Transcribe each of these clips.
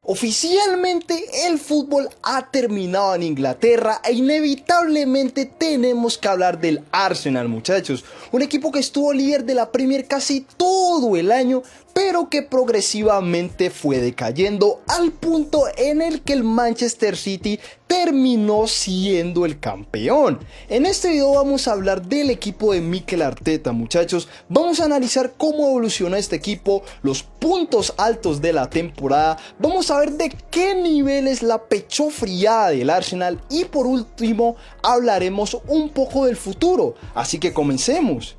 Oficialmente el fútbol ha terminado en Inglaterra e inevitablemente tenemos que hablar del Arsenal, muchachos. Un equipo que estuvo líder de la Premier casi todo el año, pero que progresivamente fue decayendo al punto en el que el Manchester City terminó siendo el campeón. En este video vamos a hablar del equipo de Mikel Arteta, muchachos. Vamos a analizar cómo evolucionó este equipo, los puntos altos de la temporada, vamos a ver de qué nivel es la pechofriada del Arsenal y por último hablaremos un poco del futuro. Así que comencemos.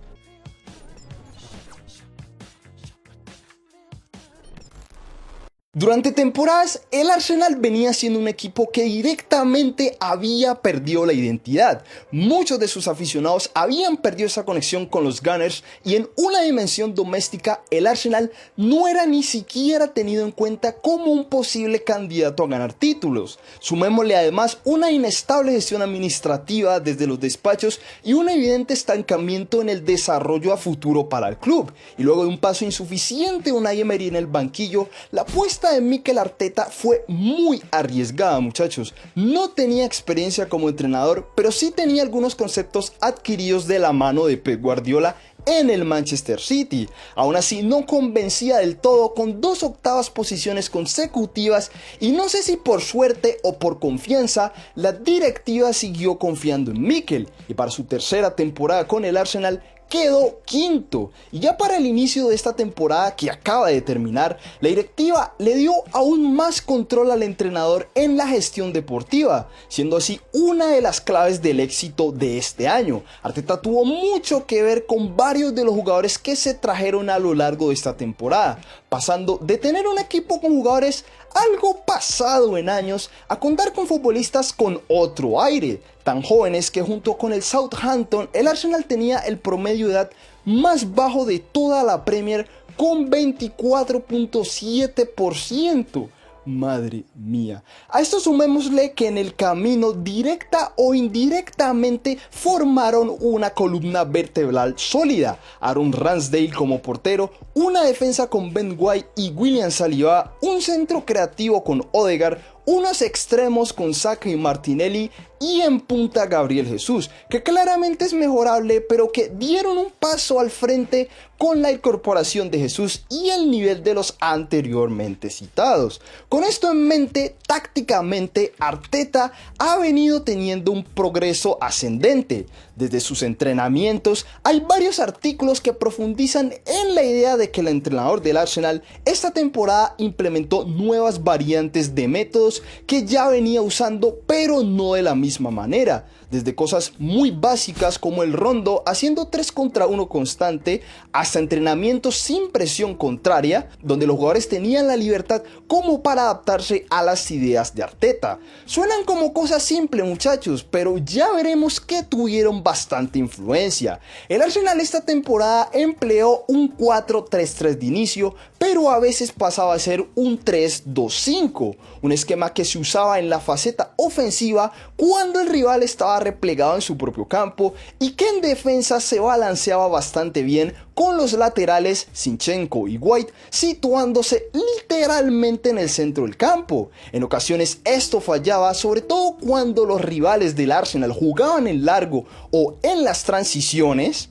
Durante temporadas, el Arsenal venía siendo un equipo que directamente había perdido la identidad. Muchos de sus aficionados habían perdido esa conexión con los Gunners y en una dimensión doméstica, el Arsenal no era ni siquiera tenido en cuenta como un posible candidato a ganar títulos. Sumémosle además una inestable gestión administrativa desde los despachos y un evidente estancamiento en el desarrollo a futuro para el club. Y luego de un paso insuficiente de Unai Emery en el banquillo, la apuesta de Mikel Arteta fue muy arriesgada, muchachos. No tenía experiencia como entrenador, pero sí tenía algunos conceptos adquiridos de la mano de Pep Guardiola en el Manchester City. Aún así no convencía del todo con 2 octavas posiciones consecutivas y no sé si por suerte o por confianza la directiva siguió confiando en Mikel y para su tercera temporada con el Arsenal quedó quinto. Y ya para el inicio de esta temporada que acaba de terminar, la directiva le dio aún más control al entrenador en la gestión deportiva, siendo así una de las claves del éxito de este año. Arteta tuvo mucho que ver con varios de los jugadores que se trajeron a lo largo de esta temporada, pasando de tener un equipo con jugadores algo pasado en años a contar con futbolistas con otro aire, tan jóvenes que junto con el Southampton el Arsenal tenía el promedio de edad más bajo de toda la Premier con 24.7%. Madre mía. A esto sumémosle que en el camino, directa o indirectamente, formaron una columna vertebral sólida. Aaron Ramsdale como portero, una defensa con Ben White y William Saliba, un centro creativo con Odegaard, unos extremos con Saka y Martinelli y en punta Gabriel Jesús, que claramente es mejorable, pero que dieron un paso al frente con la incorporación de Jesús y el nivel de los anteriormente citados. Con esto en mente, tácticamente Arteta ha venido teniendo un progreso ascendente. Desde sus entrenamientos hay varios artículos que profundizan en la idea de que el entrenador del Arsenal esta temporada implementó nuevas variantes de métodos que ya venía usando, pero no de la misma manera. Desde cosas muy básicas como el rondo haciendo 3 contra 1 constante hasta entrenamientos sin presión contraria donde los jugadores tenían la libertad como para adaptarse a las ideas de Arteta. Suenan como cosas simples, muchachos, pero ya veremos que tuvieron bastante influencia. El Arsenal esta temporada empleó un 4-3-3 de inicio, pero a veces pasaba a ser un 3-2-5, un esquema que se usaba en la faceta ofensiva cuando el rival estaba replegado en su propio campo y que en defensa se balanceaba bastante bien con los laterales Zinchenko y White situándose literalmente en el centro del campo. En ocasiones esto fallaba, sobre todo cuando los rivales del Arsenal jugaban en largo o en las transiciones.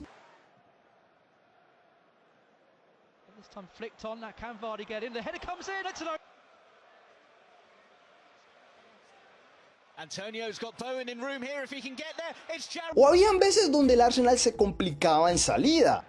O habían veces donde el Arsenal se complicaba en salida.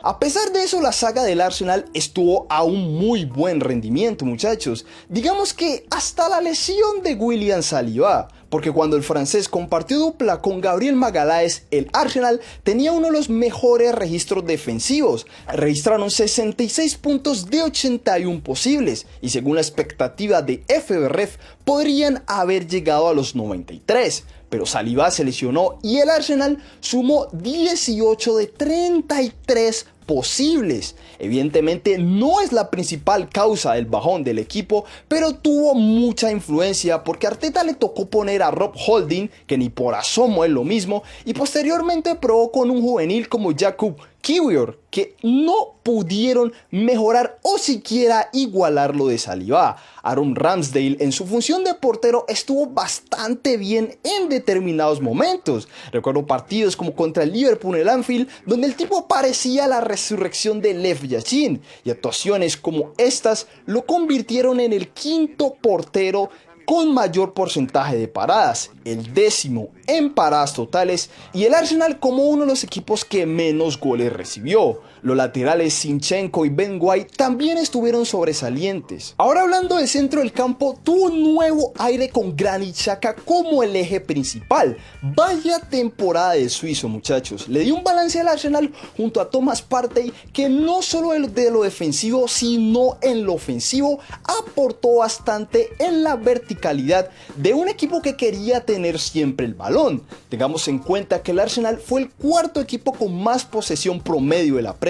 A pesar de eso, la saga del Arsenal estuvo a un muy buen rendimiento, muchachos. Digamos que hasta la lesión de William Saliba, porque cuando el francés compartió dupla con Gabriel Magalhaes, el Arsenal tenía uno de los mejores registros defensivos. Registraron 66 puntos de 81 posibles y según la expectativa de FBref podrían haber llegado a los 93. Pero Saliba se lesionó y el Arsenal sumó 18 de 33 posibles. Evidentemente no es la principal causa del bajón del equipo, pero tuvo mucha influencia porque a Arteta le tocó poner a Rob Holding, que ni por asomo es lo mismo, y posteriormente probó con un juvenil como Jakub Kiwior, que no pudieron mejorar o siquiera igualar lo de Saliba. Aaron Ramsdale en su función de portero estuvo bastante bien en determinados momentos. Recuerdo partidos como contra el Liverpool en el Anfield, donde el tipo parecía la resurrección de Lev Yashin, y actuaciones como estas lo convirtieron en el quinto portero con mayor porcentaje de paradas, el 10º en paradas totales, y el Arsenal como uno de los equipos que menos goles recibió. Los laterales Zinchenko y Ben White también estuvieron sobresalientes. Ahora hablando del centro del campo, tuvo un nuevo aire con Granit Xhaka como el eje principal. Vaya temporada del suizo, muchachos. Le dio un balance al Arsenal junto a Thomas Partey, que no solo de lo defensivo sino en lo ofensivo aportó bastante en la verticalidad de un equipo que quería tener siempre el balón. Tengamos en cuenta que el Arsenal fue el cuarto equipo con más posesión promedio de la Premier,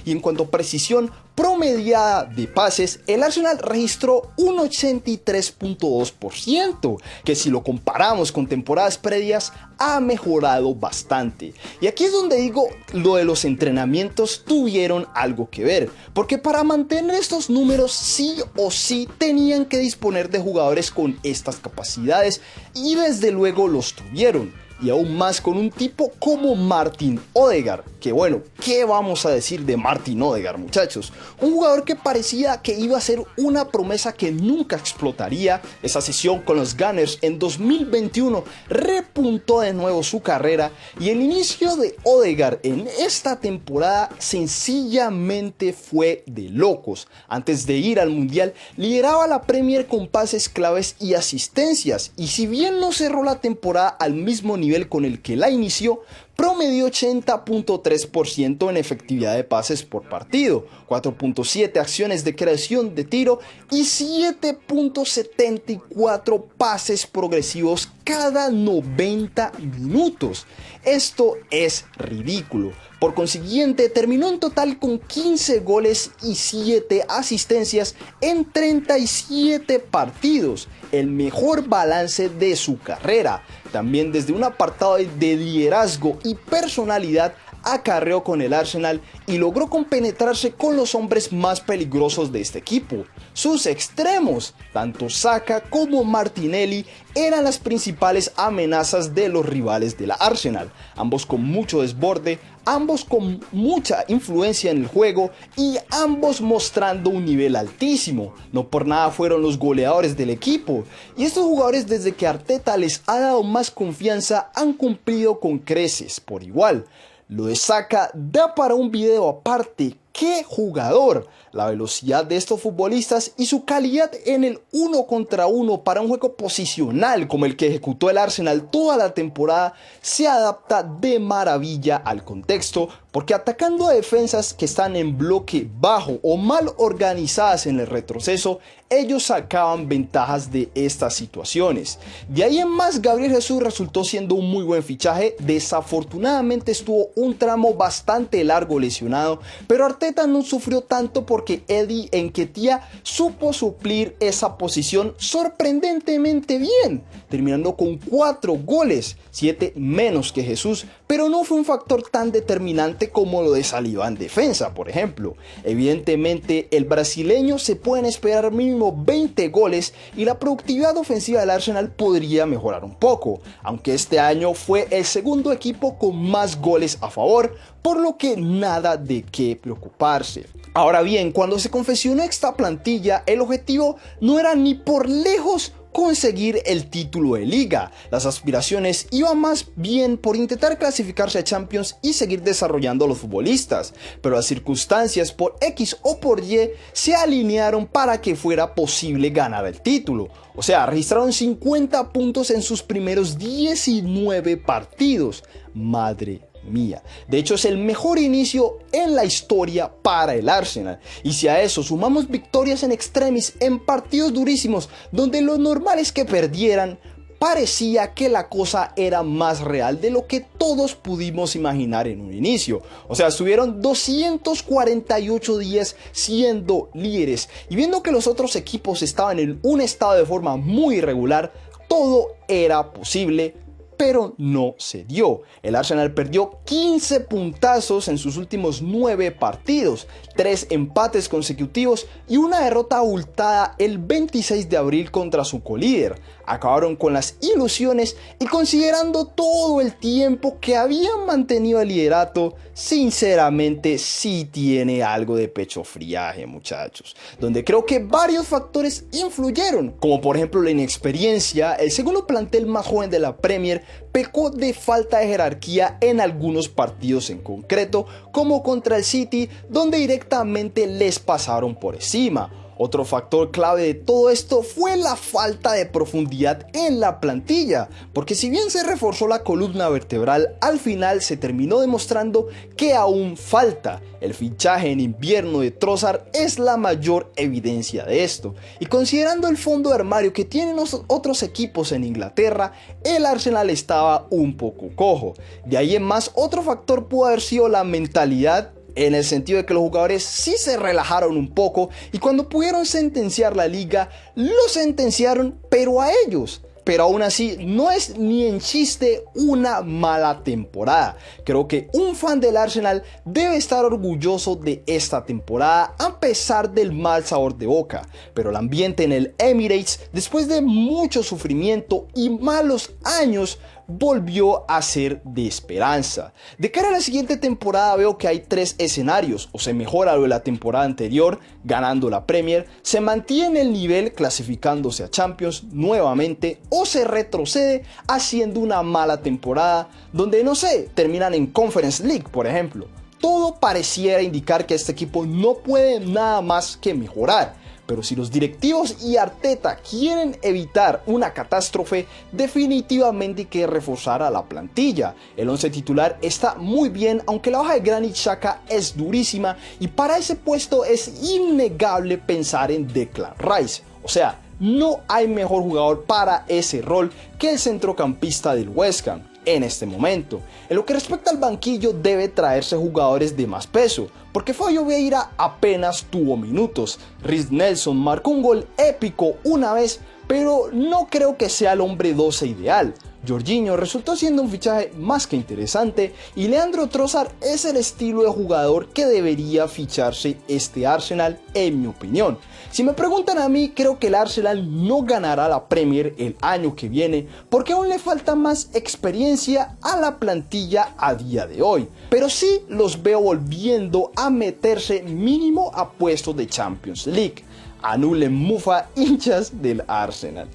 y en cuanto a precisión promediada de pases, el Arsenal registró un 83.2%, que si lo comparamos con temporadas previas ha mejorado bastante. Y aquí es donde digo, lo de los entrenamientos tuvieron algo que ver, porque para mantener estos números sí o sí tenían que disponer de jugadores con estas capacidades, y desde luego los tuvieron. Y aún más con un tipo como Martin Odegaard, que bueno, ¿qué vamos a decir de Martin Odegaard, muchachos? Un jugador que parecía que iba a ser una promesa que nunca explotaría. Esa sesión con los Gunners en 2021 repuntó de nuevo su carrera, y el inicio de Odegaard en esta temporada sencillamente fue de locos. Antes de ir al Mundial, lideraba la Premier con pases claves y asistencias, y si bien no cerró la temporada al mismo nivel con el que la inició, promedió 80.3% en efectividad de pases por partido, 4.7 acciones de creación de tiro y 7.74 pases progresivos cada 90 minutos. Esto es ridículo. Por consiguiente, terminó en total con 15 goles y 7 asistencias en 37 partidos, el mejor balance de su carrera. También desde un apartado de liderazgo y personalidad acarreó con el Arsenal y logró compenetrarse con los hombres más peligrosos de este equipo. Sus extremos, tanto Saka como Martinelli, eran las principales amenazas de los rivales del Arsenal, ambos con mucho desborde, ambos con mucha influencia en el juego y ambos mostrando un nivel altísimo. No por nada fueron los goleadores del equipo, y estos jugadores, desde que Arteta les ha dado más confianza, han cumplido con creces por igual. Lo de Saka da para un video aparte. ¡Qué jugador! La velocidad de estos futbolistas y su calidad en el 1 contra 1 para un juego posicional como el que ejecutó el Arsenal toda la temporada se adapta de maravilla al contexto, porque atacando a defensas que están en bloque bajo o mal organizadas en el retroceso, ellos sacaban ventajas de estas situaciones. De ahí en más, Gabriel Jesús resultó siendo un muy buen fichaje. Desafortunadamente estuvo un tramo bastante largo lesionado, pero Arteta no sufrió tanto porque Eddie Nketiah supo suplir esa posición sorprendentemente bien, terminando con 4 goles, 7 menos que Jesús, pero no fue un factor tan determinante como lo de Saliba en defensa, por ejemplo. Evidentemente, el brasileño se pueden esperar mínimo 20 goles y la productividad ofensiva del Arsenal podría mejorar un poco, aunque este año fue el segundo equipo con más goles a favor, por lo que nada de qué preocuparse. Ahora bien, cuando se confeccionó esta plantilla, el objetivo no era ni por lejos conseguir el título de liga. Las aspiraciones iban más bien por intentar clasificarse a Champions y seguir desarrollando a los futbolistas, pero las circunstancias por X o por Y se alinearon para que fuera posible ganar el título. O sea, registraron 50 puntos en sus primeros 19 partidos. Madre mía. De hecho, es el mejor inicio en la historia para el Arsenal. Y si a eso sumamos victorias en extremis en partidos durísimos donde lo normal es que perdieran, parecía que la cosa era más real de lo que todos pudimos imaginar en un inicio. O sea, estuvieron 248 días siendo líderes y viendo que los otros equipos estaban en un estado de forma muy irregular, todo era posible, pero no se dio. El Arsenal perdió 15 puntazos en sus últimos 9 partidos, 3 empates consecutivos y una derrota abultada el 26 de abril contra su colíder. Acabaron con las ilusiones y, considerando todo el tiempo que habían mantenido el liderato, sinceramente sí tiene algo de pecho friaje, muchachos, donde creo que varios factores influyeron, como por ejemplo la inexperiencia. El segundo plantel más joven de la Premier pecó de falta de jerarquía en algunos partidos en concreto, como contra el City, donde directamente les pasaron por encima. Otro factor clave de todo esto fue la falta de profundidad en la plantilla, porque si bien se reforzó la columna vertebral, al final se terminó demostrando que aún falta. El fichaje en invierno de Trossard es la mayor evidencia de esto, y considerando el fondo de armario que tienen los otros equipos en Inglaterra, el Arsenal estaba un poco cojo. De ahí en más, otro factor pudo haber sido la mentalidad, en el sentido de que los jugadores sí se relajaron un poco y cuando pudieron sentenciar la liga, lo sentenciaron pero a ellos. Pero aún así no es ni en chiste una mala temporada. Creo que un fan del Arsenal debe estar orgulloso de esta temporada a pesar del mal sabor de boca. Pero el ambiente en el Emirates, después de mucho sufrimiento y malos años, volvió a ser de esperanza. De cara a la siguiente temporada veo que hay 3 escenarios: o se mejora lo de la temporada anterior, ganando la Premier, se mantiene el nivel clasificándose a Champions nuevamente, o se retrocede haciendo una mala temporada donde, no sé, terminan en Conference League, por ejemplo. Todo pareciera indicar que este equipo no puede nada más que mejorar. Pero si los directivos y Arteta quieren evitar una catástrofe, definitivamente hay que reforzar a la plantilla. El 11 titular está muy bien, aunque la baja de Granit Xhaka es durísima y para ese puesto es innegable pensar en Declan Rice. O sea, no hay mejor jugador para ese rol que el centrocampista del West Ham en este momento. En lo que respecta al banquillo, debe traerse jugadores de más peso, porque Fabio Vieira apenas tuvo minutos. Reiss Nelson marcó un gol épico una vez, pero no creo que sea el hombre 12 ideal. Jorginho resultó siendo un fichaje más que interesante y Leandro Trossard es el estilo de jugador que debería ficharse este Arsenal, en mi opinión. Si me preguntan a mí, creo que el Arsenal no ganará la Premier el año que viene porque aún le falta más experiencia a la plantilla a día de hoy, pero sí los veo volviendo a meterse mínimo a puestos de Champions League. Anulen mufa, hinchas del Arsenal.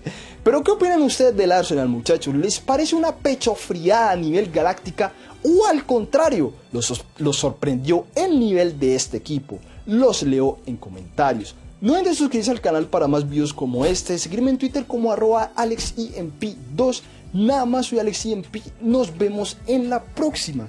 Pero ¿qué opinan ustedes del Arsenal, muchachos? ¿Les parece una pechofriada a nivel galáctica o al contrario, los sorprendió el nivel de este equipo? Los leo en comentarios. No olviden suscribirse al canal para más videos como este, seguirme en Twitter como @AlexEMP2. Nada más, soy AlexEMP, nos vemos en la próxima.